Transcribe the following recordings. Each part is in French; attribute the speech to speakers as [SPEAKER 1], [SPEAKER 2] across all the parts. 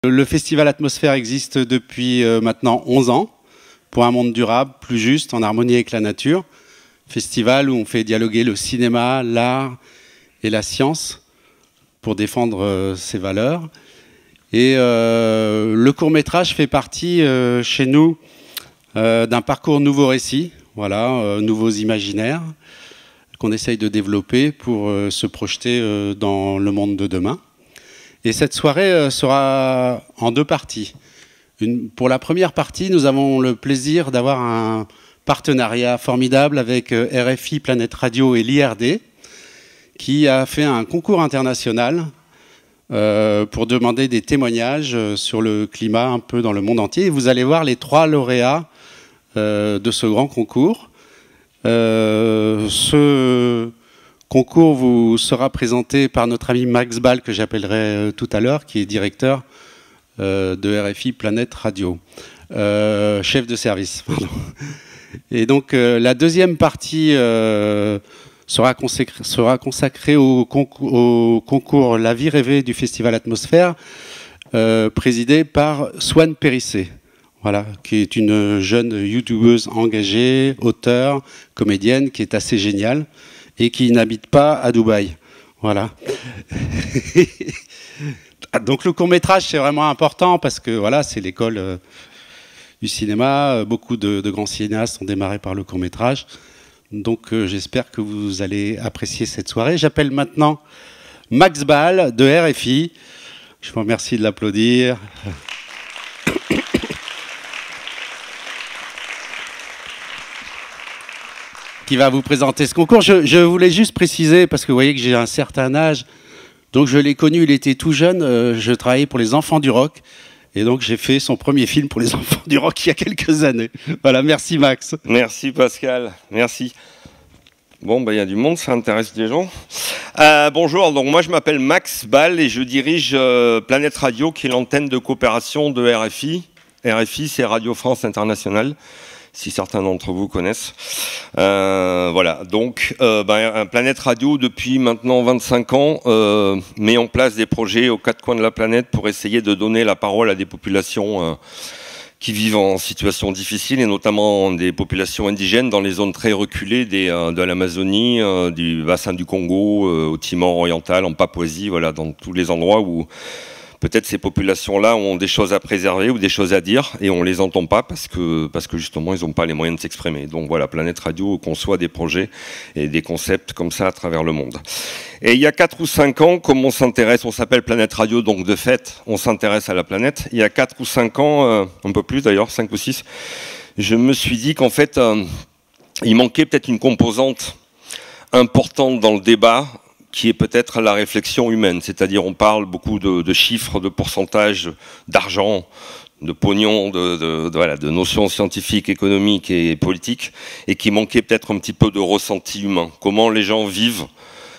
[SPEAKER 1] Le festival Atmosphère existe depuis maintenant 11 ans pour un monde durable, plus juste, en harmonie avec la nature. Festival où on fait dialoguer le cinéma, l'art et la science pour défendre ses valeurs. Et le court-métrage fait partie chez nous d'un parcours nouveau récit, voilà, nouveaux imaginaires qu'on essaye de développer pour se projeter dans le monde de demain. Et cette soirée sera en deux parties. Pour la première partie, nous avons le plaisir d'avoir un partenariat formidable avec RFI, Planète Radio et l'IRD, qui a fait un concours international pour demander des témoignages sur le climat un peu dans le monde entier. Et vous allez voir les 3 lauréats de ce grand concours. Ce concours vous sera présenté par notre ami Max Ball, que j'appellerai tout à l'heure, qui est directeur de RFI Planète Radio, chef de service, pardon. Et donc la deuxième partie sera consacrée au concours La Vie Rêvée du Festival Atmosphère, présidé par Swan Périssé, voilà, qui est une jeune youtubeuse engagée, auteure, comédienne, qui est assez géniale et qui n'habite pas à Dubaï. Voilà. Donc le court-métrage, c'est vraiment important parce que voilà, c'est l'école du cinéma. Beaucoup de grands cinéastes ont démarré par le court-métrage. Donc j'espère que vous allez apprécier cette soirée. J'appelle maintenant Max Ball de RFI. Je vous remercie de l'applaudir. Qui va vous présenter ce concours. Je voulais juste préciser, parce que vous voyez que j'ai un certain âge, donc je l'ai connu, il était tout jeune, je travaillais pour les Enfants du Rock, et donc j'ai fait son premier film pour les Enfants du Rock il y a quelques années. Voilà, merci Max.
[SPEAKER 2] Merci Pascal, merci. Bon, bah, y a du monde, ça intéresse les gens. Bonjour, donc moi je m'appelle Max Ball et je dirige Planète Radio, qui est l'antenne de coopération de RFI. RFI, c'est Radio France Internationale, si certains d'entre vous connaissent. Voilà, donc Planète Radio, depuis maintenant 25 ans, met en place des projets aux 4 coins de la planète pour essayer de donner la parole à des populations qui vivent en situation difficile, et notamment des populations indigènes dans les zones très reculées de l'Amazonie, du bassin du Congo, au Timor oriental, en Papouasie, voilà, dans tous les endroits où peut-être ces populations-là ont des choses à préserver ou des choses à dire, et on les entend pas parce que justement ils n'ont pas les moyens de s'exprimer. Donc voilà, Planète Radio conçoit des projets et des concepts comme ça à travers le monde. Et il y a 4 ou 5 ans, comme on s'appelle Planète Radio, donc de fait, on s'intéresse à la planète. Il y a 4 ou 5 ans, un peu plus d'ailleurs, 5 ou 6, je me suis dit qu'en fait, il manquait peut-être une composante importante dans le débat, qui est peut-être la réflexion humaine. C'est-à-dire, on parle beaucoup de chiffres, de pourcentages, d'argent, de pognon, de notions scientifiques, économiques et politiques, et qui manquait peut-être un petit peu de ressenti humain. Comment les gens vivent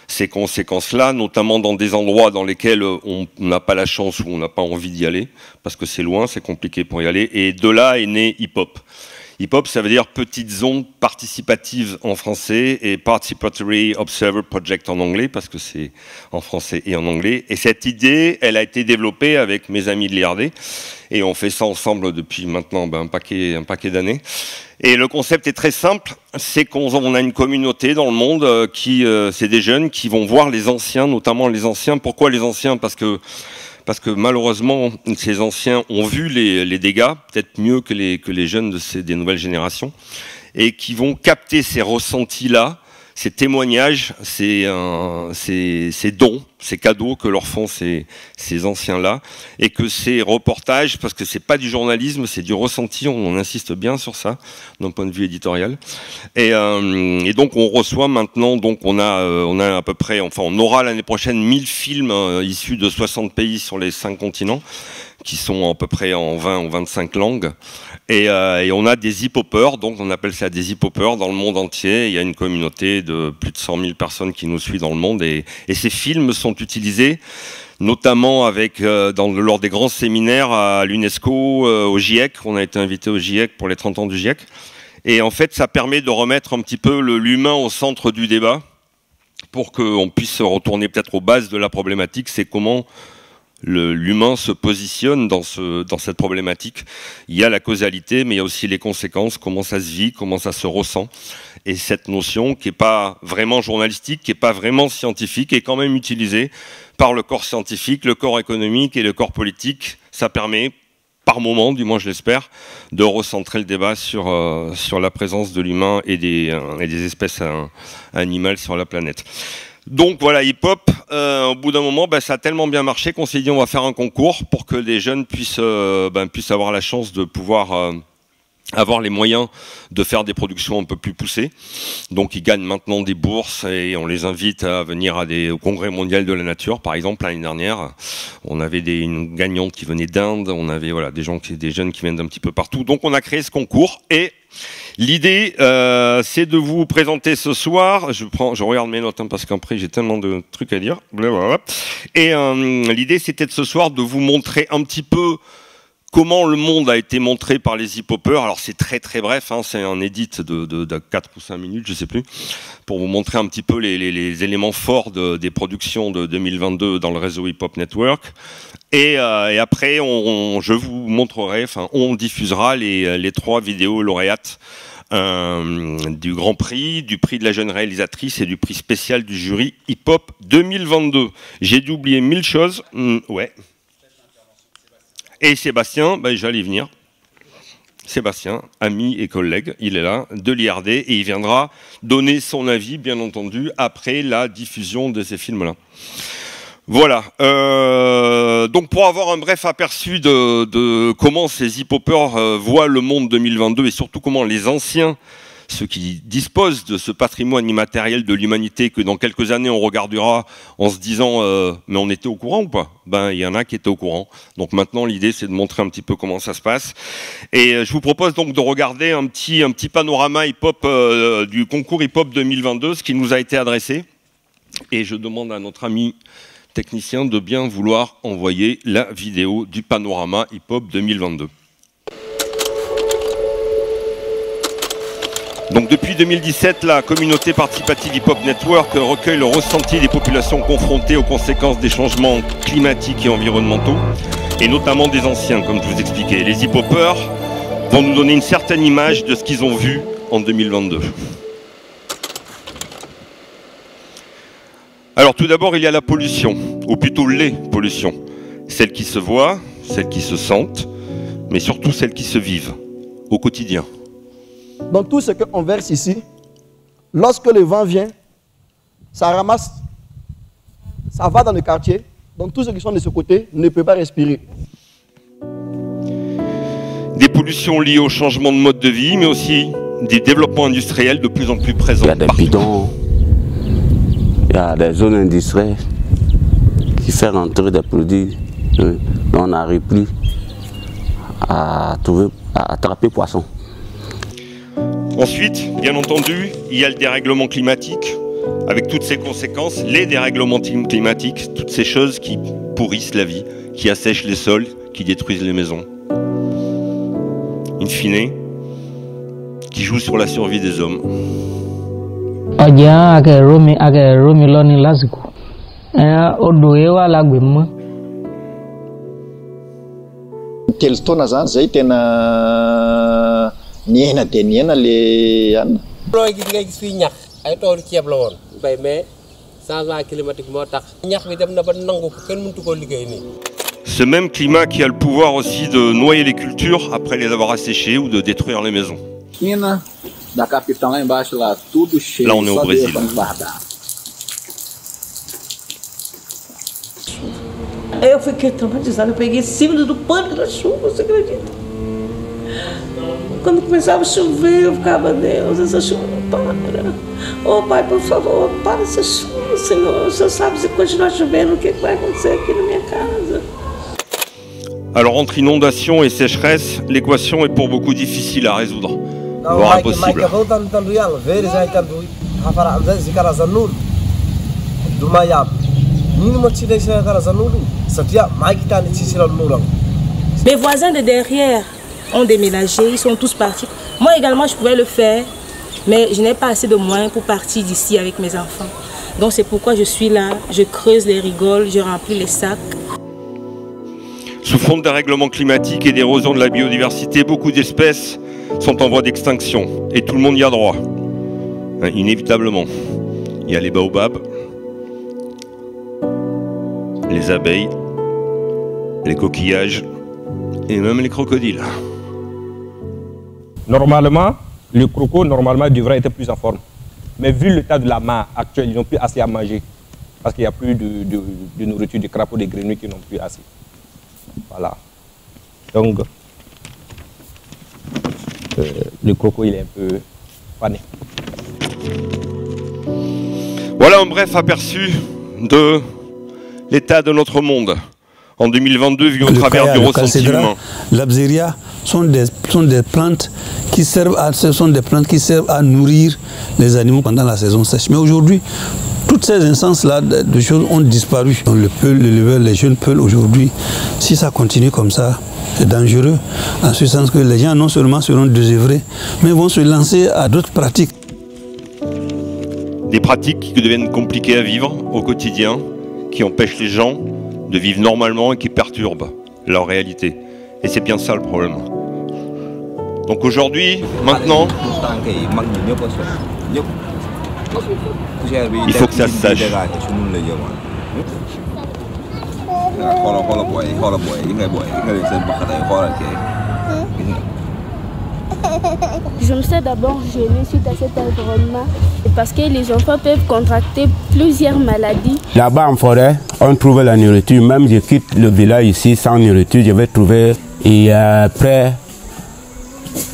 [SPEAKER 2] ces conséquences-là, notamment dans des endroits dans lesquels on n'a pas la chance ou on n'a pas envie d'y aller, parce que c'est loin, c'est compliqué pour y aller. Et de là est né hip-hop. Hip-hop, ça veut dire petites ondes participatives en français et Participatory Observer Project en anglais, parce que c'est en français et en anglais. Et cette idée, elle a été développée avec mes amis de l'IRD, et on fait ça ensemble depuis maintenant un paquet d'années. Et le concept est très simple, c'est qu'on a une communauté dans le monde c'est des jeunes qui vont voir les anciens, notamment les anciens. Pourquoi les anciens ? Parce que malheureusement, ces anciens ont vu les dégâts, peut-être mieux que les jeunes des nouvelles générations, et qui vont capter ces ressentis-là, ces témoignages, ces dons, ces cadeaux que leur font ces anciens-là, et que ces reportages, parce que c'est pas du journalisme, c'est du ressenti, on insiste bien sur ça, d'un point de vue éditorial. Et donc on reçoit maintenant, donc on a à peu près, enfin on aura l'année prochaine 1000 films issus de 60 pays sur les 5 continents, qui sont à peu près en 20 ou 25 langues. Et on a des hip-hoppers, donc on appelle ça des hip-hoppers dans le monde entier. Il y a une communauté de plus de 100 000 personnes qui nous suivent dans le monde. Et ces films sont utilisés notamment lors des grands séminaires à l'UNESCO, au GIEC. On a été invité au GIEC pour les 30 ans du GIEC. Et en fait, ça permet de remettre un petit peu l'humain au centre du débat pour qu'on puisse se retourner peut-être aux bases de la problématique. C'est comment l'humain se positionne dans cette problématique. Il y a la causalité, mais il y a aussi les conséquences, comment ça se vit, comment ça se ressent. Et cette notion qui n'est pas vraiment journalistique, qui n'est pas vraiment scientifique, est quand même utilisée par le corps scientifique, le corps économique et le corps politique. Ça permet, par moment, du moins je l'espère, de recentrer le débat sur la présence de l'humain et des espèces animales sur la planète. Donc voilà, hip-hop, au bout d'un moment, ça a tellement bien marché qu'on s'est dit on va faire un concours pour que les jeunes puissent avoir la chance de pouvoir avoir les moyens de faire des productions un peu plus poussées. Donc ils gagnent maintenant des bourses et on les invite à venir au Congrès mondial de la nature. Par exemple, l'année dernière, on avait une gagnante qui venait d'Inde, on avait des jeunes qui viennent d'un petit peu partout. Donc on a créé ce concours et l'idée, c'est de vous présenter ce soir. Je regarde mes notes parce qu'après j'ai tellement de trucs à dire. Blablabla. Et l'idée, c'était de ce soir de vous montrer un petit peu comment le monde a été montré par les hip-hoppers. Alors c'est très très bref, c'est un edit de 4 ou 5 minutes, je sais plus, pour vous montrer un petit peu les éléments forts des productions de 2022 dans le réseau Hip Hop Network. Et après, je vous montrerai, on diffusera les 3 vidéos lauréates du Grand Prix, du prix de la jeune réalisatrice et du prix spécial du jury Hip Hop 2022. J'ai dû oublier 1000 choses. Ouais. Et Sébastien, j'allais venir. Sébastien, ami et collègue, il est là, de l'IRD, et il viendra donner son avis, bien entendu, après la diffusion de ces films-là. Voilà. Donc pour avoir un bref aperçu de comment ces hip-hoppers voient le monde 2022 et surtout comment les anciens, ceux qui disposent de ce patrimoine immatériel de l'humanité que dans quelques années on regardera en se disant mais on était au courant ou pas? Il y en a qui étaient au courant. Donc maintenant l'idée c'est de montrer un petit peu comment ça se passe. Et je vous propose donc de regarder un petit panorama hip-hop du concours hip-hop 2022, ce qui nous a été adressé. Et je demande à notre ami technicien de bien vouloir envoyer la vidéo du panorama hip-hop 2022. Donc depuis 2017, la communauté participative Hip Hop Network recueille le ressenti des populations confrontées aux conséquences des changements climatiques et environnementaux, et notamment des anciens, comme je vous expliquais. Les hip-hoppers vont nous donner une certaine image de ce qu'ils ont vu en 2022. Alors tout d'abord, il y a la pollution, ou plutôt les pollutions. Celles qui se voient, celles qui se sentent, mais surtout celles qui se vivent au quotidien.
[SPEAKER 3] Donc tout ce qu'on verse ici, lorsque le vent vient, ça ramasse, ça va dans le quartier. Donc tous ceux qui sont de ce côté ne peuvent pas respirer.
[SPEAKER 2] Des pollutions liées au changement de mode de vie, mais aussi des développements industriels de plus en plus présents.
[SPEAKER 4] Il y a des bidons, il y a des zones industrielles qui font rentrer des produits dont on n'arrive plus à attraper poisson.
[SPEAKER 2] Ensuite, bien entendu, il y a le dérèglement climatique, avec toutes ses conséquences, les dérèglements climatiques, toutes ces choses qui pourrissent la vie, qui assèchent les sols, qui détruisent les maisons. In fine, qui jouent sur la survie des hommes.
[SPEAKER 3] Niena de niena le an.
[SPEAKER 5] Looy gis ngay gis fii ñax ay toolu ceeb la woon bay mais changement climatique moo tax ñax bi dem na ba nangu kenn mëntu koo liggéey nii.
[SPEAKER 2] Ce même climat qui a le pouvoir aussi de noyer les cultures après les avoir asséchées ou de détruire les maisons.
[SPEAKER 6] Da Capitão lá embaixo lá, tudo cheio.
[SPEAKER 2] Là on est au Brésil.
[SPEAKER 7] Eu fiquei traumatizada, eu peguei símbolo do pânico da chuva, você acredita? Quando começava a chover, eu ficava, Deus, essa chuva não para. Oh, Pai, por favor, para essa chuva, Senhor. O Senhor sabe, se continuar chovendo, o que vai acontecer aqui na minha casa?
[SPEAKER 2] Alors, entre inondation et sécheresse, l'équation est pour beaucoup difficile à résoudre, voire impossible.
[SPEAKER 7] Mes voisins de derrière ont déménagé, ils sont tous partis. Moi également, je pouvais le faire, mais je n'ai pas assez de moyens pour partir d'ici avec mes enfants. Donc c'est pourquoi je suis là, je creuse les rigoles, je remplis les sacs.
[SPEAKER 2] Sous fond de dérèglement climatique et d'érosion de la biodiversité, beaucoup d'espèces sont en voie d'extinction. Et tout le monde y a droit. Hein, inévitablement. Il y a les baobabs, les abeilles, les coquillages et même les crocodiles.
[SPEAKER 8] Normalement, le croco devrait être plus en forme. Mais vu l'état de la mare actuelle, ils n'ont plus assez à manger. Parce qu'il n'y a plus de nourriture, de crapauds, de grenouilles qui n'ont plus assez. Voilà. Donc, le croco, il est un peu fané.
[SPEAKER 2] Voilà un bref aperçu de l'état de notre monde en 2022 vu au travers du ressenti humain.
[SPEAKER 9] L'Abséria sont des plantes qui servent à nourrir les animaux pendant la saison sèche. Mais aujourd'hui, toutes ces instances-là de choses ont disparu. Le peul, l'éleveur, les jeunes peuls aujourd'hui, si ça continue comme ça, c'est dangereux, en ce sens que les gens non seulement seront désœuvrés, mais vont se lancer à d'autres pratiques.
[SPEAKER 2] Des pratiques qui deviennent compliquées à vivre au quotidien, qui empêchent les gens de vivre normalement et qui perturbent leur réalité. Et c'est bien ça le problème. Donc aujourd'hui, maintenant, il faut que ça se sache.
[SPEAKER 10] Je me suis d'abord gênée suite à cet environnement parce que les enfants peuvent contracter plusieurs maladies.
[SPEAKER 11] Là-bas en forêt, on trouve la nourriture. Même je quitte le village ici sans nourriture, je vais trouver. Et après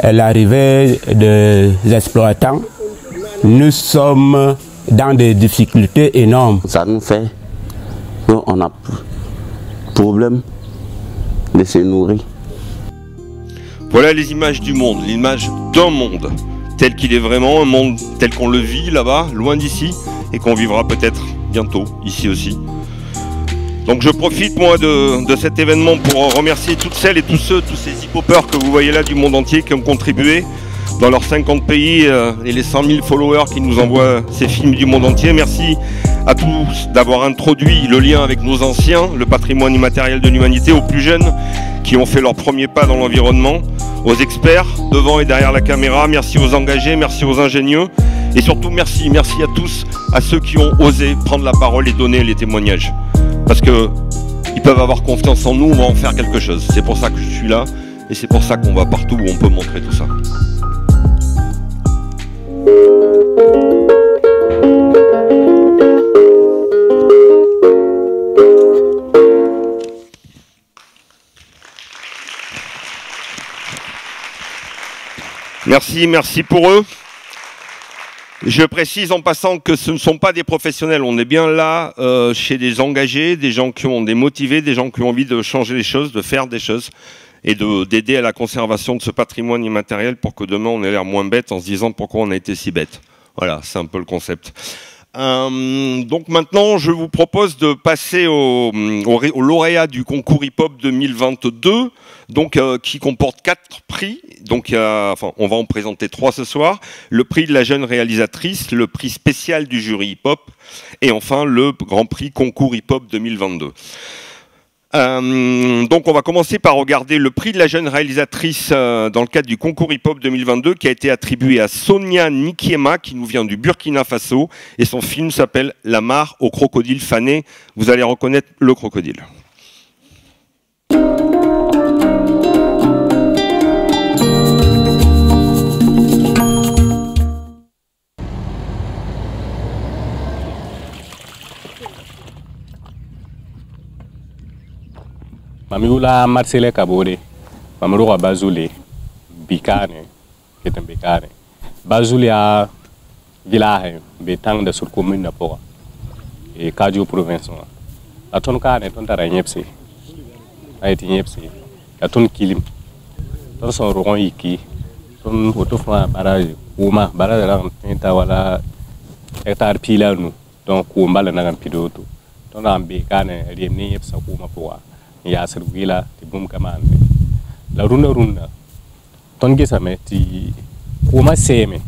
[SPEAKER 11] l'arrivée des exploitants, nous sommes dans des difficultés énormes.
[SPEAKER 4] Ça nous fait qu'on a problème de se nourrir.
[SPEAKER 2] Voilà les images du monde, l'image d'un monde tel qu'il est vraiment, un monde tel qu'on le vit là-bas, loin d'ici, et qu'on vivra peut-être bientôt, ici aussi. Donc je profite moi de cet événement pour remercier toutes celles et tous ceux, tous ces hip-hoppers que vous voyez là du monde entier qui ont contribué dans leurs 50 pays et les 100 000 followers qui nous envoient ces films du monde entier. Merci à tous d'avoir introduit le lien avec nos anciens, le patrimoine immatériel de l'humanité, aux plus jeunes qui ont fait leurs premiers pas dans l'environnement, aux experts devant et derrière la caméra, merci aux engagés, merci aux ingénieux et surtout merci à tous, à ceux qui ont osé prendre la parole et donner les témoignages. Parce qu'ils peuvent avoir confiance en nous, on va en faire quelque chose. C'est pour ça que je suis là et c'est pour ça qu'on va partout où on peut montrer tout ça. Merci pour eux. Je précise en passant que ce ne sont pas des professionnels, on est bien là chez des engagés, des gens qui ont des motivés, des gens qui ont envie de changer les choses, de faire des choses et d'aider à la conservation de ce patrimoine immatériel pour que demain on ait l'air moins bête en se disant pourquoi on a été si bête. Voilà, c'est un peu le concept. Donc maintenant, je vous propose de passer au lauréat du concours hip-hop 2022, donc, qui comporte 4 prix. Donc, on va en présenter 3 ce soir. Le prix de la jeune réalisatrice, le prix spécial du jury hip-hop et enfin le grand prix concours hip-hop 2022. Donc on va commencer par regarder le prix de la jeune réalisatrice dans le cadre du concours hip-hop 2022 qui a été attribué à Sonia Nikiema qui nous vient du Burkina Faso et son film s'appelle La mare au crocodile fané. Vous allez reconnaître le crocodile.
[SPEAKER 12] Mamioula Marcele Kabore, Mamroa Bazoulé, Bicane, qui est un Bicane. Bazoulé a village, Bétang de sur commune de Pora, et Kadio province. La ton cane est un taranyepsi, a été nyepsi, la ton kilim, ton son rond iki, ton autofran barrage, Ouma, barrage de la hectare pila nous, donc Oumba le Nagan Pidoto, ton ambécane, rien sa Ouma Poa. Ya servila ti bum kamande la runa ton gesame ti kuma seme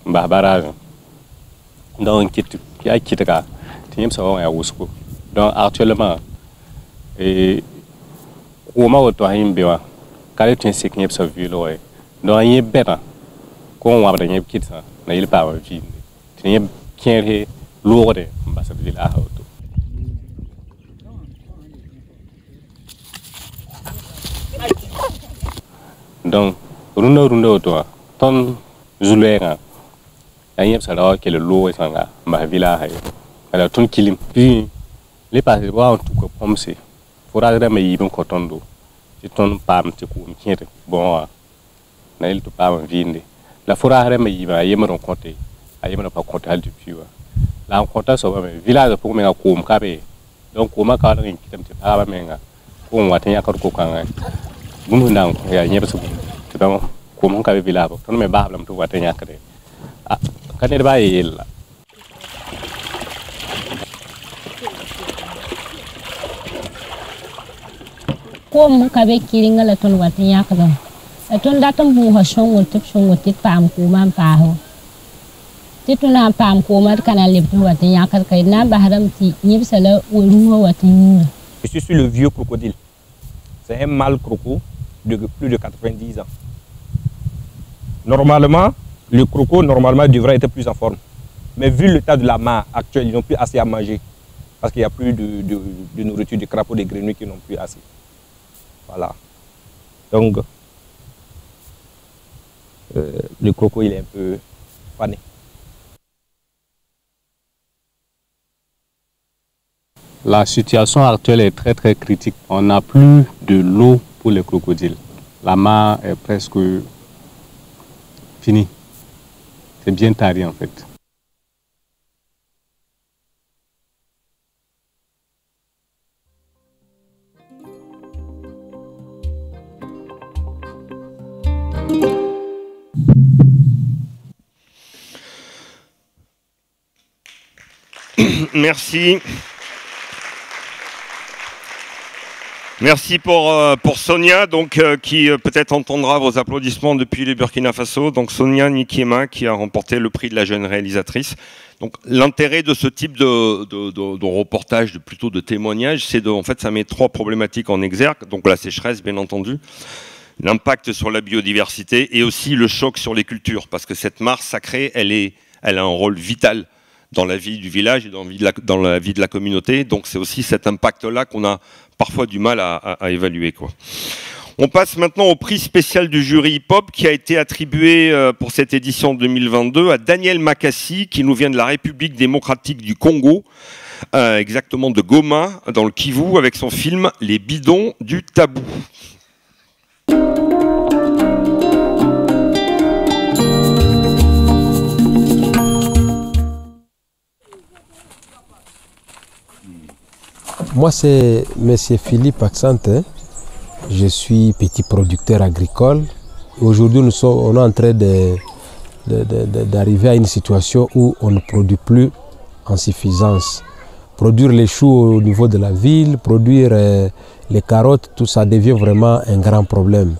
[SPEAKER 12] mba barage donc kit ya kitaka ti yem sa ya wusko donc actuellement et kuma wato hayin bewa kare tun sik nyep sa vilo e do anye beta ko wa da nyep kitsa na il pa wa vi tin nyep kere lourde ambassadeur villa auto donc runda to ton zulenga anyep sa da ke le lo sanga ma villa hay ala ton kilim puis les pas wa tout ko pomse fora da mai yibin kotondo ti ton pam ti ku mkiere bon na il to pam vinde la fora da mai yiba yemron konte ayemron pa konte hal depuis wa la konta so ba village pour me ko m kabe donc ko ma ka da kitam ti pa ba menga ko watan ya ko kan bunu ndang ya nyebe su ti ba ko mon kabe village ton me ba lam to watan ya kade kan ba yella
[SPEAKER 13] ko mun ka be kiringa la ton watin yakalo la ton datam bu ha shongo tip pam ko man pa ho tituna pam ko mar kana leb watin yakal kay na baharam ti nyibsala woru watin.
[SPEAKER 8] Je suis sur le vieux crocodile. C'est un mâle croco de plus de 90 ans. Normalement, le croco devrait être plus en forme. Mais vu l'état de la mare actuelle, ils n'ont plus assez à manger. Parce qu'il n'y a plus de nourriture, de crapauds, de grenouilles qui n'ont plus assez. Voilà. Donc, le croco, il est un peu fané.
[SPEAKER 12] La situation actuelle est très très critique. On n'a plus de l'eau pour les crocodiles. La mare est presque finie. C'est bien tari en fait.
[SPEAKER 2] Merci. Merci pour Sonia, donc, qui peut-être entendra vos applaudissements depuis le Burkina Faso. Donc Sonia Nikiema qui a remporté le prix de la jeune réalisatrice. Donc l'intérêt de ce type de reportage, plutôt de témoignage, c'est en fait ça met trois problématiques en exergue. Donc la sécheresse, bien entendu, l'impact sur la biodiversité et aussi le choc sur les cultures, parce que cette mare sacrée, elle a un rôle vital dans la vie du village et dans la vie de la communauté. Donc c'est aussi cet impact-là qu'on a parfois du mal à évaluer, quoi. On passe maintenant au prix spécial du jury hip-hop qui a été attribué pour cette édition 2022 à Daniel Makassi, qui nous vient de la République démocratique du Congo, exactement de Goma, dans le Kivu, avec son film « Les bidons du tabou ».
[SPEAKER 14] Moi, c'est M. Philippe Accente. Je suis petit producteur agricole. Aujourd'hui, on est en train d'arriver à une situation où on ne produit plus en suffisance. Produire les choux au niveau de la ville, produire les carottes, tout ça devient vraiment un grand problème.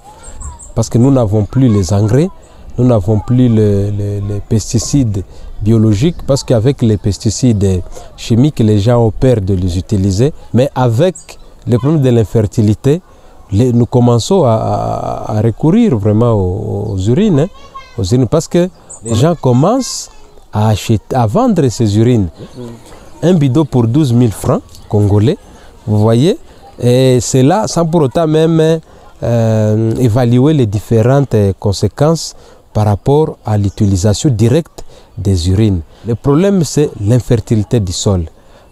[SPEAKER 14] Parce que nous n'avons plus les engrais, nous n'avons plus les pesticides biologiques, parce qu'avec les pesticides chimiques, les gens ont peur de les utiliser. Mais avec le problème de l'infertilité, nous commençons à recourir vraiment aux urines, parce que les gens commencent à vendre ces urines. Un bidon pour 12 000 francs congolais, vous voyez, et c'est là sans pour autant même évaluer les différentes conséquences par rapport à l'utilisation directe des urines. Le problème, c'est l'infertilité du sol.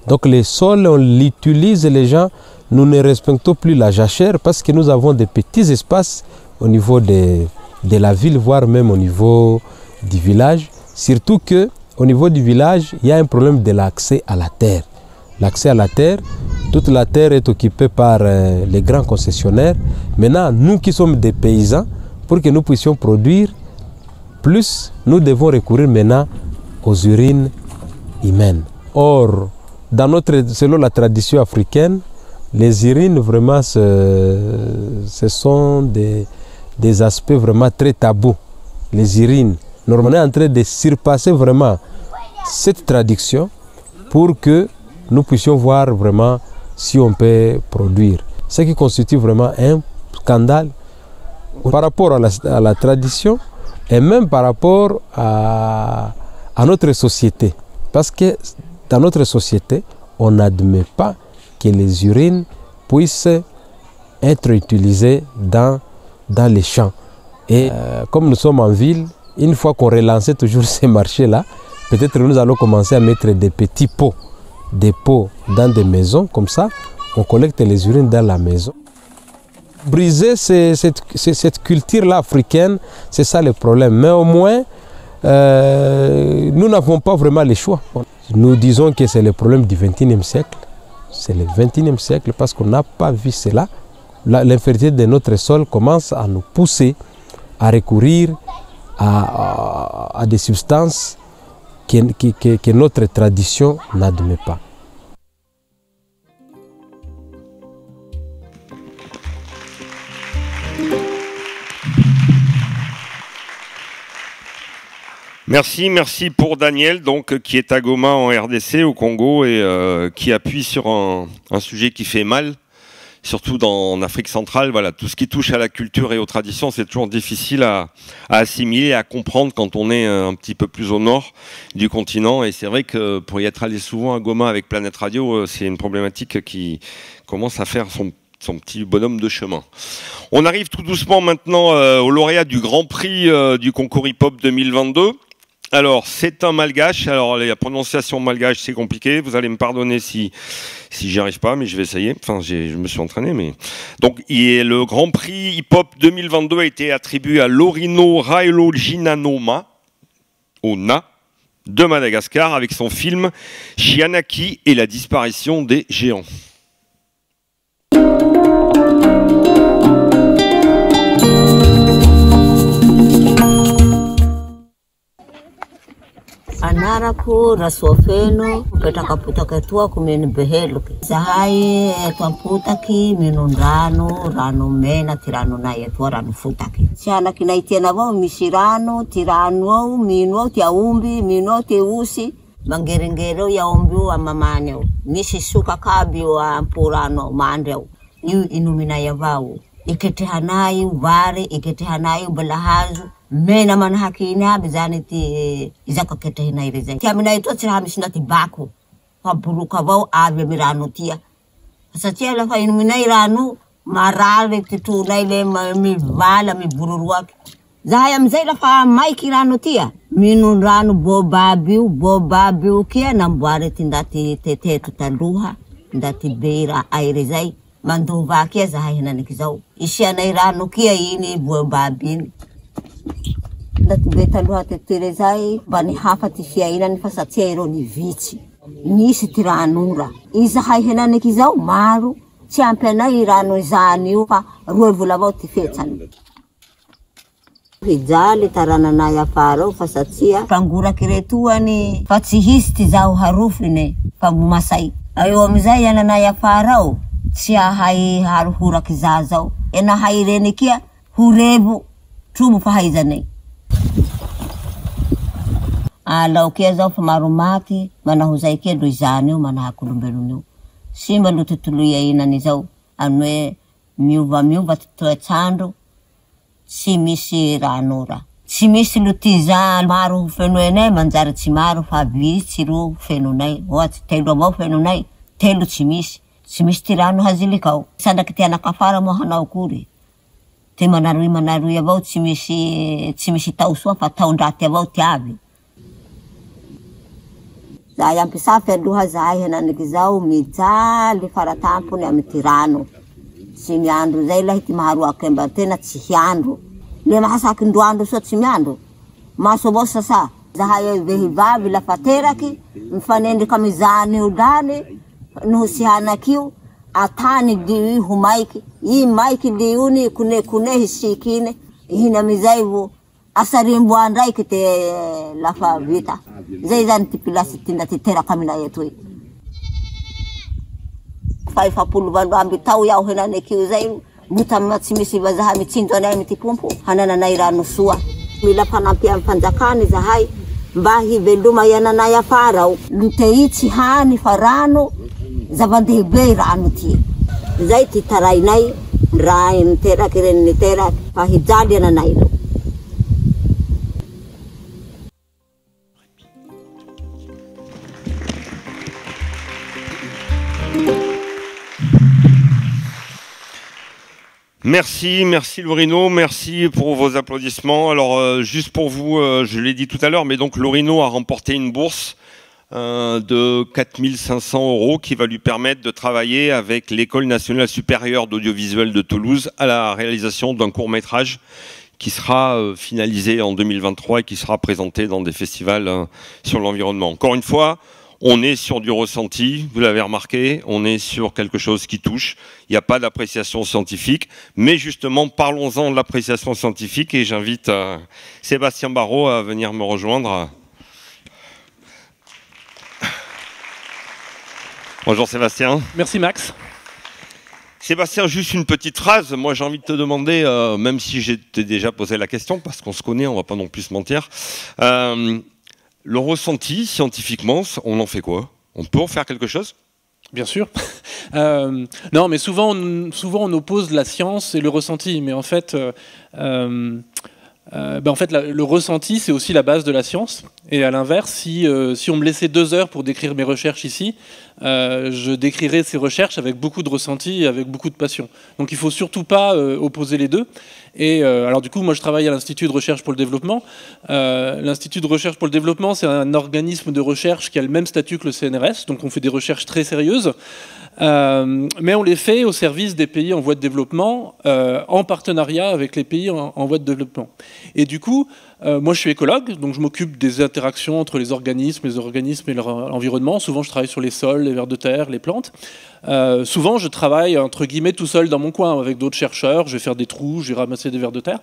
[SPEAKER 14] Donc les sols, on l'utilise, les gens, nous ne respectons plus la jachère parce que nous avons des petits espaces au niveau de la ville, voire même au niveau du village. Surtout qu'au niveau du village, il y a un problème de l'accès à la terre. L'accès à la terre, toute la terre est occupée par les grands concessionnaires. Maintenant, nous qui sommes des paysans, pour que nous puissions produire plus, nous devons recourir maintenant aux urines humaines. Or, selon la tradition africaine, les urines, vraiment, ce sont des aspects vraiment très tabous. Les urines. Normalement, on est en train de surpasser vraiment cette tradition pour que nous puissions voir vraiment si on peut produire. ce qui constitue vraiment un scandale par rapport à la tradition et même par rapport à notre société. Parce que dans notre société, on n'admet pas que les urines puissent être utilisées dans les champs. Et comme nous sommes en ville, une fois qu'on relançait toujours ces marchés-là, peut-être nous allons commencer à mettre des petits pots, dans des maisons, comme ça, on collecte les urines dans la maison. Briser cette culture-là africaine, c'est ça le problème. Mais au moins, nous n'avons pas vraiment le choix. Nous disons que c'est le problème du XXIe siècle. C'est le XXIe siècle parce qu'on n'a pas vu cela. L'infertilité de notre sol commence à nous pousser à recourir à des substances que notre tradition n'admet pas.
[SPEAKER 2] Merci pour Daniel, donc, qui est à Goma en RDC, au Congo, et qui appuie sur un sujet qui fait mal, surtout en Afrique centrale. Voilà, tout ce qui touche à la culture et aux traditions, c'est toujours difficile à assimiler, à comprendre quand on est un petit peu plus au nord du continent. Et c'est vrai que pour y être allé souvent à Goma avec Planète Radio, c'est une problématique qui commence à faire son petit bonhomme de chemin. On arrive tout doucement maintenant au lauréat du Grand Prix du concours hip-hop 2022. Alors, c'est un malgache. Alors, la prononciation malgache, c'est compliqué. Vous allez me pardonner si j'y arrive pas, mais je vais essayer. Enfin, je me suis entraîné, mais... Donc, le Grand Prix hip-hop 2022 a été attribué à Lorino Railojinanoma, au Na, de Madagascar, avec son film Chianaki et la disparition des géants.
[SPEAKER 15] Anaraku rasofeno petaka putaka tua kumeni beheluke zahai twamputaki rano mena tirano na yetua rano futaki siana kinaitiana vao misirano tirano mino tia umbi mino te usi mangerengero ya umbi wa mamaneo misi suka kabi wa mpurano maandeo inumina ya vao iketehanai uvare iketehanai balahazu mena mana hakina bizani ti izaka ketehina ireza tiamina ito tira hamisina ti bako paburuka vao ave mirano tia satia la fa inumina irano marale tituna ile mi vala mi bururuaki zaya mzee la fa maiki irano tia minu rano bobabiu kia nambware tindati tete tutaluha ndati beira airezai manduva kia zahai nanikizao ishia na irano kia ini bobabini ndati beta luha teterezai bani hafa tifia ina nifasatia iro ni vici nisi tiranura iza hai henane kizao maru championa irano izani upa ruevu lavao tifetani Rijali tarana na ya faro fasatia pangura kiretua ni fatsihisti zao harufu ne pamumasai ayo mizai yana na ya farao sia hai haruhura kizazao ena hai renikia hurebu tumu fahaizane ala ukieza fumarumati mana huzaikia duizani mana hakulumbelunu simba lututuluya ina nizao anwe miuva tutoe chando simisi ranura simisi lutiza maru fenune manjara chimaru fabi chiru fenunai wat telo mo fenunai telo simisi tirano hazilikao sanda kitiana kafara mo hana ukuri te manaru ya vau simisi tausua fa taundati ya vau tiavi zaya mpisa feduha zaya na nikizao mijali faratampu ni amitirano simiandu zaila hiti maharu akemba tena chihiandu lema hasa kinduandu so chimiandu maso bosa sa zahaya vehivavi la fateraki mfanendi kamizani udani nuhusihana kiu atani diwi humaiki hii maiki diuni kune hisikine hina mizaivu asarimbu andai kite lafa vita zaizan tipila sitinda titera kamina yetu faifa pulu vandu ambi tau yao hena nekiu zaivu buta matsimisi bazaha mitindo na mitipumpu hanana na iranu sua milafa na pia mfanjakani za hai mbahi venduma yana na ya farao luteichi hani farano zavandi beira anuti Zai ti tarai nai, rai ntera keren ntera, pahijadi na nai.
[SPEAKER 2] Merci, merci Lorino, merci pour vos applaudissements. Alors juste pour vous, je l'ai dit tout à l'heure, mais donc Lorino a remporté une bourse de 4 500 € qui va lui permettre de travailler avec l'École nationale supérieure d'audiovisuel de Toulouse à la réalisation d'un court-métrage qui sera finalisé en 2023 et qui sera présenté dans des festivals sur l'environnement. Encore une fois, on est sur du ressenti, vous l'avez remarqué, on est sur quelque chose qui touche. Il n'y a pas d'appréciation scientifique, mais justement, parlons-en de l'appréciation scientifique et j'invite Sébastien Barrault à venir me rejoindre. Bonjour Sébastien.
[SPEAKER 16] Merci Max.
[SPEAKER 2] Sébastien, juste une petite phrase. Moi, j'ai envie de te demander, même si j'étais déjà posé la question, parce qu'on se connaît, on ne va pas non plus se mentir. Le ressenti, scientifiquement, on en fait quoi? On peut en faire quelque chose?
[SPEAKER 16] Bien sûr. Non, mais souvent on oppose la science et le ressenti. Mais en fait, le ressenti, c'est aussi la base de la science. Et à l'inverse, si on me laissait 2 heures pour décrire mes recherches ici, je décrirais ces recherches avec beaucoup de ressenti et avec beaucoup de passion. Donc il ne faut surtout pas opposer les deux. Et alors du coup, moi je travaille à l'Institut de recherche pour le développement. L'Institut de recherche pour le développement, c'est un organisme de recherche qui a le même statut que le CNRS. Donc on fait des recherches très sérieuses. Mais on les fait au service des pays en voie de développement, en partenariat avec les pays en voie de développement. Et du coup, moi je suis écologue, donc je m'occupe des interactions entre les organismes et leur environnement. Souvent je travaille sur les sols, les vers de terre, les plantes. Souvent je travaille entre guillemets tout seul dans mon coin avec d'autres chercheurs. Je vais faire des trous, je vais ramasser des vers de terre.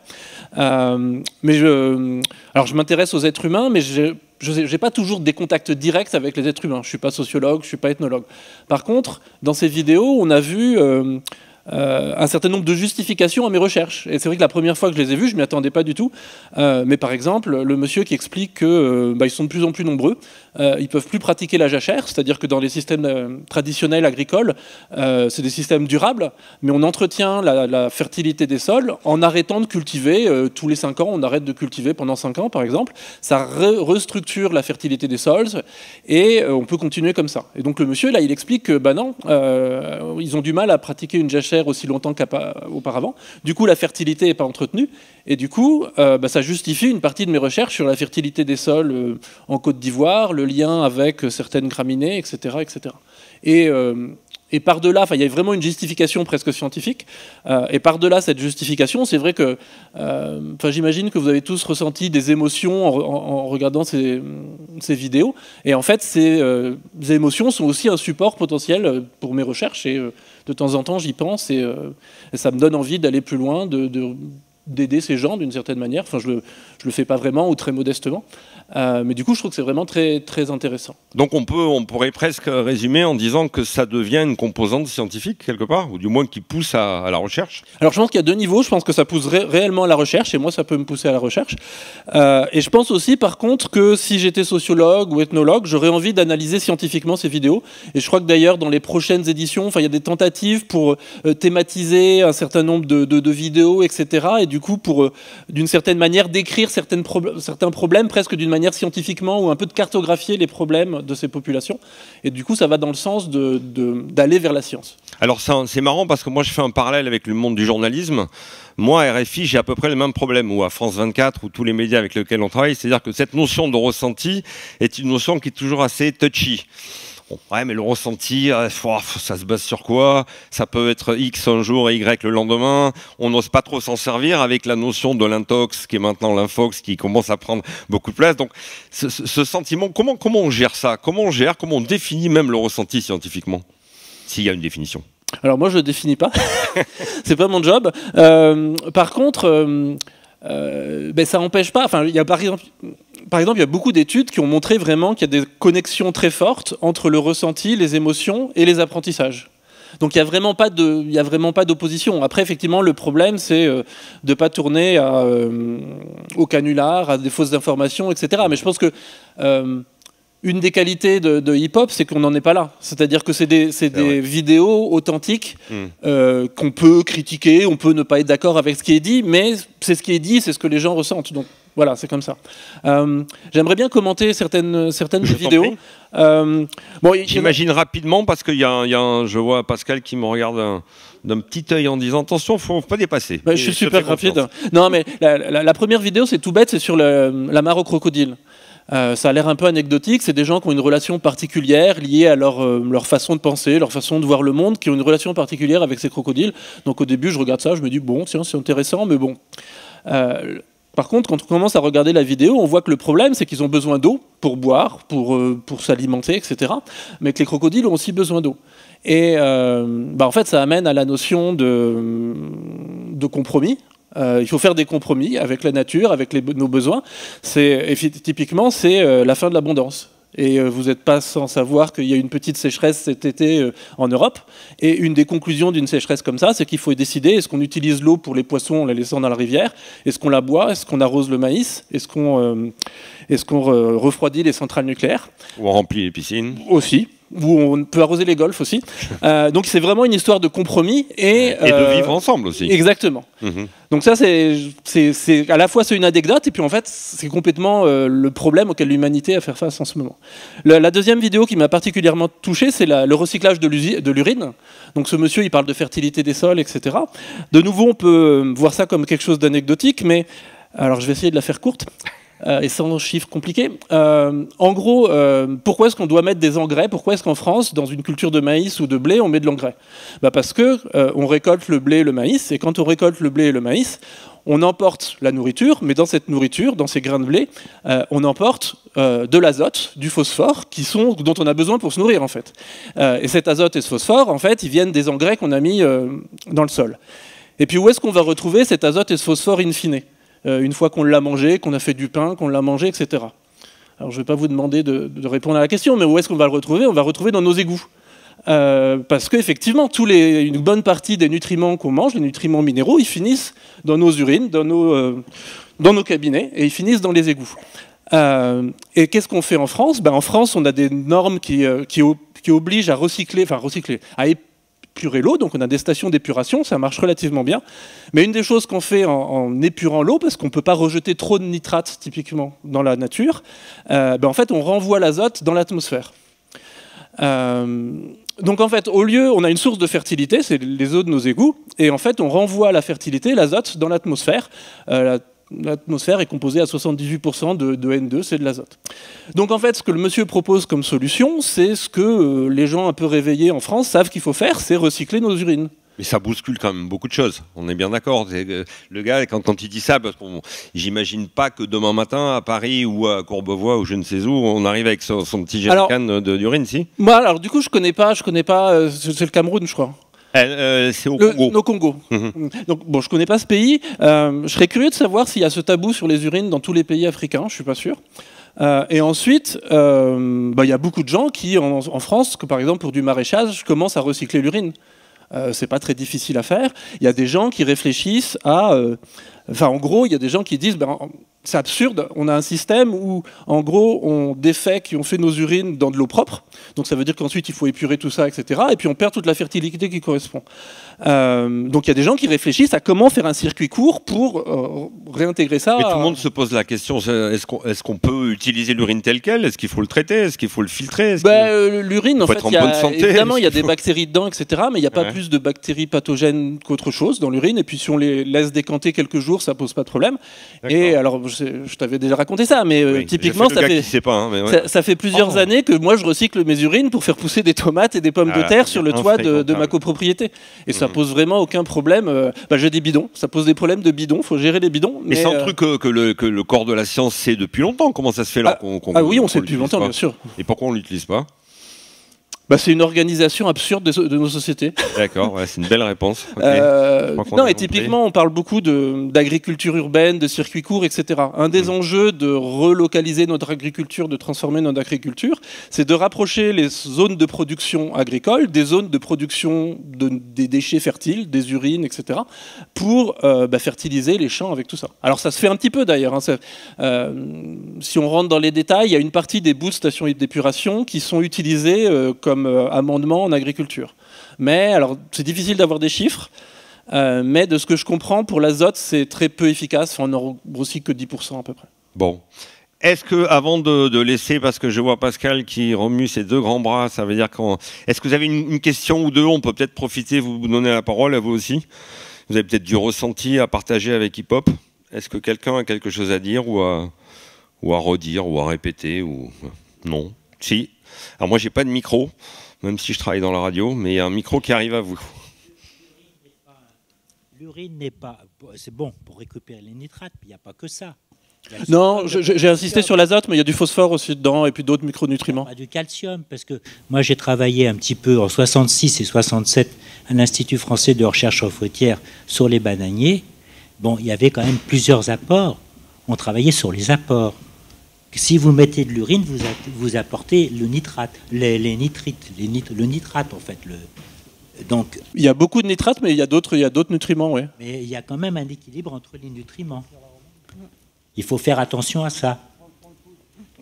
[SPEAKER 16] Alors je m'intéresse aux êtres humains, mais je n'ai pas toujours des contacts directs avec les êtres humains. Je ne suis pas sociologue, je ne suis pas ethnologue. Par contre, dans ces vidéos, on a vu un certain nombre de justifications à mes recherches. Et c'est vrai que la première fois que je les ai vues, je ne m'y attendais pas du tout. Mais par exemple, le monsieur qui explique qu'ils sont de plus en plus nombreux, ils ne peuvent plus pratiquer la jachère, c'est-à-dire que dans les systèmes traditionnels agricoles, c'est des systèmes durables, mais on entretient la fertilité des sols en arrêtant de cultiver tous les 5 ans. On arrête de cultiver pendant 5 ans, par exemple. Ça restructure la fertilité des sols et on peut continuer comme ça. Et donc le monsieur, là, il explique que non, ils ont du mal à pratiquer une jachère aussi longtemps qu'auparavant. Du coup, la fertilité n'est pas entretenue. Et du coup, ça justifie une partie de mes recherches sur la fertilité des sols en Côte d'Ivoire, le lien avec certaines graminées, etc. etc. Et par-delà, il y a vraiment une justification presque scientifique. Et par-delà cette justification, c'est vrai que j'imagine que vous avez tous ressenti des émotions en regardant ces vidéos. Et en fait, ces émotions sont aussi un support potentiel pour mes recherches. Et de temps en temps, j'y pense et ça me donne envie d'aller plus loin, d'aider ces gens d'une certaine manière. Enfin, je le fais pas vraiment ou très modestement. Mais du coup, je trouve que c'est vraiment très, très intéressant.
[SPEAKER 2] Donc on pourrait presque résumer en disant que ça devient une composante scientifique quelque part, ou du moins qui pousse à la recherche.
[SPEAKER 16] Alors je pense qu'il y a 2 niveaux. Je pense que ça pousse réellement à la recherche, et moi ça peut me pousser à la recherche. Et je pense aussi par contre que si j'étais sociologue ou ethnologue, j'aurais envie d'analyser scientifiquement ces vidéos. Et je crois que d'ailleurs dans les prochaines éditions, il y a des tentatives pour thématiser un certain nombre de vidéos, etc. Et du coup pour d'une certaine manière décrire certains problèmes presque d'une manière scientifiquement, ou un peu de cartographier les problèmes de ces populations. Et du coup, ça va dans le sens d'aller vers la science.
[SPEAKER 2] Alors c'est marrant parce que moi je fais un parallèle avec le monde du journalisme. Moi, à RFI, j'ai à peu près le même problème, ou à France 24, ou tous les médias avec lesquels on travaille. C'est-à-dire que cette notion de ressenti est une notion qui est toujours assez touchy. Bon, ouais, mais le ressenti, ça se base sur quoi? Ça peut être X un jour et Y le lendemain. On n'ose pas trop s'en servir avec la notion de l'intox, qui est maintenant l'infox, qui commence à prendre beaucoup de place. Donc, ce sentiment, comment on gère ça? Comment on définit même le ressenti scientifiquement? S'il y a une définition.
[SPEAKER 16] Alors moi, je ne le définis pas. C'est pas mon job. Par contre, ça n'empêche pas... Enfin, il y a par exemple, il y a beaucoup d'études qui ont montré vraiment qu'il y a des connexions très fortes entre le ressenti, les émotions et les apprentissages. Donc il n'y a vraiment pas d'opposition. Après, effectivement, le problème, c'est de ne pas tourner au canular, à des fausses informations, etc. Mais je pense que une des qualités de hip-hop, c'est qu'on n'en est pas là. C'est-à-dire que c'est des vidéos authentiques qu'on peut critiquer, on peut ne pas être d'accord avec ce qui est dit, mais c'est ce qui est dit, c'est ce que les gens ressentent. Donc voilà, c'est comme ça. J'aimerais bien commenter certaines des vidéos.
[SPEAKER 2] J'imagine rapidement, parce qu'il je vois Pascal qui me regarde d'un petit œil en disant attention, faut pas dépasser.
[SPEAKER 16] Je suis super rapide. Non, mais la première vidéo, c'est tout bête, c'est sur la mare au crocodile. Ça a l'air un peu anecdotique, c'est des gens qui ont une relation particulière liée à leur façon de penser, leur façon de voir le monde, qui ont une relation particulière avec ces crocodiles. Donc au début, je regarde ça, je me dis, bon, tiens, c'est intéressant, mais bon. Par contre, quand on commence à regarder la vidéo, on voit que le problème, c'est qu'ils ont besoin d'eau pour boire, pour s'alimenter, etc. Mais que les crocodiles ont aussi besoin d'eau. Et en fait, ça amène à la notion de compromis. Il faut faire des compromis avec la nature, avec nos besoins. Typiquement, c'est la fin de l'abondance. Et vous n'êtes pas sans savoir qu'il y a une petite sécheresse cet été en Europe. Et une des conclusions d'une sécheresse comme ça, c'est qu'il faut décider, est-ce qu'on utilise l'eau pour les poissons en la laissant dans la rivière? Est-ce qu'on la boit? Est-ce qu'on arrose le maïs? Est-ce qu'on refroidit les centrales nucléaires?
[SPEAKER 2] Ou on remplit les piscines?
[SPEAKER 16] Aussi. Où on peut arroser les golfs aussi. Donc c'est vraiment une histoire de compromis et
[SPEAKER 2] de vivre ensemble aussi.
[SPEAKER 16] Exactement. Donc ça c'est à la fois c'est une anecdote et puis en fait c'est complètement le problème auquel l'humanité a à faire face en ce moment. La deuxième vidéo qui m'a particulièrement touché, c'est le recyclage de l'urine. Donc ce monsieur il parle de fertilité des sols, etc. De nouveau on peut voir ça comme quelque chose d'anecdotique, mais alors je vais essayer de la faire courte. Et sans chiffres compliqués. En gros, pourquoi est-ce qu'on doit mettre des engrais? Pourquoi est-ce qu'en France, dans une culture de maïs ou de blé, on met de l'engrais? Parce que on récolte le blé et le maïs, et quand on récolte le blé et le maïs, on emporte la nourriture, mais dans cette nourriture, dans ces grains de blé, on emporte de l'azote, du phosphore, dont on a besoin pour se nourrir en fait. Et cet azote et ce phosphore, en fait, ils viennent des engrais qu'on a mis dans le sol. Et puis où est-ce qu'on va retrouver cet azote et ce phosphore in fine? Une fois qu'on l'a mangé, qu'on a fait du pain, qu'on l'a mangé, etc. Alors je ne vais pas vous demander de répondre à la question, mais où est-ce qu'on va le retrouver? On va le retrouver dans nos égouts. Parce qu'effectivement, une bonne partie des nutriments qu'on mange, les nutriments minéraux, ils finissent dans nos urines, dans nos cabinets, et ils finissent dans les égouts. Et qu'est-ce qu'on fait en France? En France, on a des normes qui obligent à à épurer l'eau, donc on a des stations d'épuration, ça marche relativement bien. Mais une des choses qu'on fait en épurant l'eau, parce qu'on ne peut pas rejeter trop de nitrates typiquement dans la nature, en fait on renvoie l'azote dans l'atmosphère. Donc en fait, au lieu, on a une source de fertilité, c'est les eaux de nos égouts, et en fait on renvoie la fertilité, l'azote, dans l'atmosphère. L'atmosphère est composée à 78% de N2, c'est de l'azote. Donc en fait, ce que le monsieur propose comme solution, c'est ce que les gens un peu réveillés en France savent qu'il faut faire, c'est recycler nos urines.
[SPEAKER 2] Mais ça bouscule quand même beaucoup de choses, on est bien d'accord. Le gars, quand il dit ça, parce que j'imagine pas que demain matin, à Paris ou à Courbevoie ou je ne sais où, on arrive avec son petit jerrycan d'urine, si?
[SPEAKER 16] Moi, alors du coup, je connais pas, c'est le Cameroun, je crois.
[SPEAKER 2] C'est au Congo.
[SPEAKER 16] Au Congo. Donc bon, je connais pas ce pays. Je serais curieux de savoir s'il y a ce tabou sur les urines dans tous les pays africains. Je suis pas sûr. Et ensuite, y a beaucoup de gens qui, en France, que par exemple pour du maraîchage, commencent à recycler l'urine. C'est pas très difficile à faire. Il y a des gens qui réfléchissent à... en gros, il y a des gens qui disent... c'est absurde, on a un système où, en gros, on défait qui ont fait nos urines dans de l'eau propre. Donc ça veut dire qu'ensuite, il faut épurer tout ça, etc. Et puis on perd toute la fertilité qui correspond. Donc il y a des gens qui réfléchissent à comment faire un circuit court pour réintégrer ça.
[SPEAKER 2] Mais tout le monde se pose la question, est-ce qu'on peut utiliser l'urine telle qu'elle? Est-ce qu'il faut le traiter? Est-ce qu'il faut le filtrer?
[SPEAKER 16] L'urine, en fait, évidemment, il y a des bactéries dedans, etc. Mais il n'y a pas plus de bactéries pathogènes qu'autre chose dans l'urine. Et puis si on les laisse décanter quelques jours, ça pose pas de problème. Et alors, je t'avais déjà raconté ça, mais typiquement, ça fait plusieurs années que moi, je recycle mes urines pour faire pousser des tomates et des pommes de terre sur le toit de ma copropriété. Et ça pose vraiment aucun problème. J'ai des bidons, ça pose des problèmes de bidons, il faut gérer les bidons.
[SPEAKER 2] Mais c'est un truc que le corps de la science sait depuis longtemps. Comment ça se fait là
[SPEAKER 16] oui, on sait depuis longtemps, bien sûr.
[SPEAKER 2] Et pourquoi on ne l'utilise pas?
[SPEAKER 16] C'est une organisation absurde de nos sociétés.
[SPEAKER 2] D'accord, ouais, c'est une belle réponse.
[SPEAKER 16] Non, et typiquement, on parle beaucoup d'agriculture urbaine, de circuits courts, etc. Un des enjeux de relocaliser notre agriculture, de transformer notre agriculture, c'est de rapprocher les zones de production agricole des zones de production des déchets fertiles, des urines, etc., pour fertiliser les champs avec tout ça. Alors ça se fait un petit peu d'ailleurs. Si on rentre dans les détails, il y a une partie des bouts de stations d'épuration qui sont utilisées comme amendement en agriculture. Mais alors, c'est difficile d'avoir des chiffres, mais de ce que je comprends, pour l'azote, c'est très peu efficace. On n'en grossit que 10% à peu près.
[SPEAKER 2] Bon. Est-ce que, avant de laisser, parce que je vois Pascal qui remue ses deux grands bras, ça veut dire est-ce que vous avez une question ou deux? On peut peut-être profiter, vous donner la parole à vous aussi. Vous avez peut-être du ressenti à partager avec Hip Hop. Est-ce que quelqu'un a quelque chose à dire ou à redire ou à répéter ou... Non. Si. Alors moi, j'ai pas de micro, même si je travaille dans la radio, mais il y a un micro qui arrive à vous.
[SPEAKER 17] L'urine n'est pas... C'est bon pour récupérer les nitrates, mais il n'y a pas que ça.
[SPEAKER 16] Non, j'ai insisté sur l'azote, mais il y a du phosphore aussi dedans et puis d'autres micronutriments.
[SPEAKER 17] Du calcium, parce que moi j'ai travaillé un petit peu en 66 et 67 à l'Institut français de recherche fruitière sur les bananiers. Bon, il y avait quand même plusieurs apports. On travaillait sur les apports. Si vous mettez de l'urine, vous apportez le nitrate, les nitrites, le nitrate en fait. Donc,
[SPEAKER 16] il y a beaucoup de nitrates, mais il y a d'autres nutriments, oui.
[SPEAKER 17] Mais il y a quand même un équilibre entre les nutriments. Il faut faire attention à ça.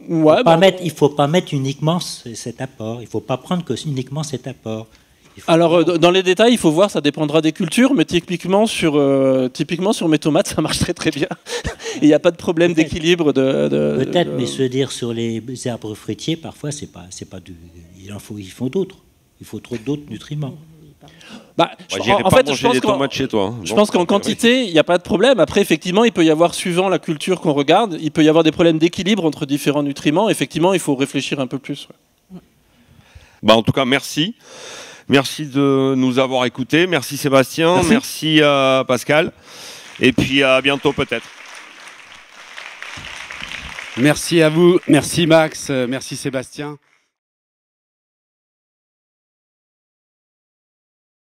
[SPEAKER 16] Ouais,
[SPEAKER 17] il ne faut pas mettre uniquement cet apport. Il ne faut pas prendre uniquement cet apport.
[SPEAKER 16] Alors, dans les détails, il faut voir, ça dépendra des cultures, mais typiquement sur mes tomates, ça marche très très bien. Il n'y a pas de problème d'équilibre.
[SPEAKER 17] Peut-être, mais se dire sur les arbres fruitiers, parfois, c'est pas il faut d'autres. Il faut trop d'autres nutriments.
[SPEAKER 16] Je pense qu'en quantité, il n'y a pas de problème. Après, effectivement, il peut y avoir, suivant la culture qu'on regarde, il peut y avoir des problèmes d'équilibre entre différents nutriments. Effectivement, il faut réfléchir un peu plus.
[SPEAKER 2] En tout cas, merci. Merci de nous avoir écoutés. Merci Sébastien. Merci Pascal. Et puis à bientôt peut-être.
[SPEAKER 1] Merci à vous. Merci Max. Merci Sébastien.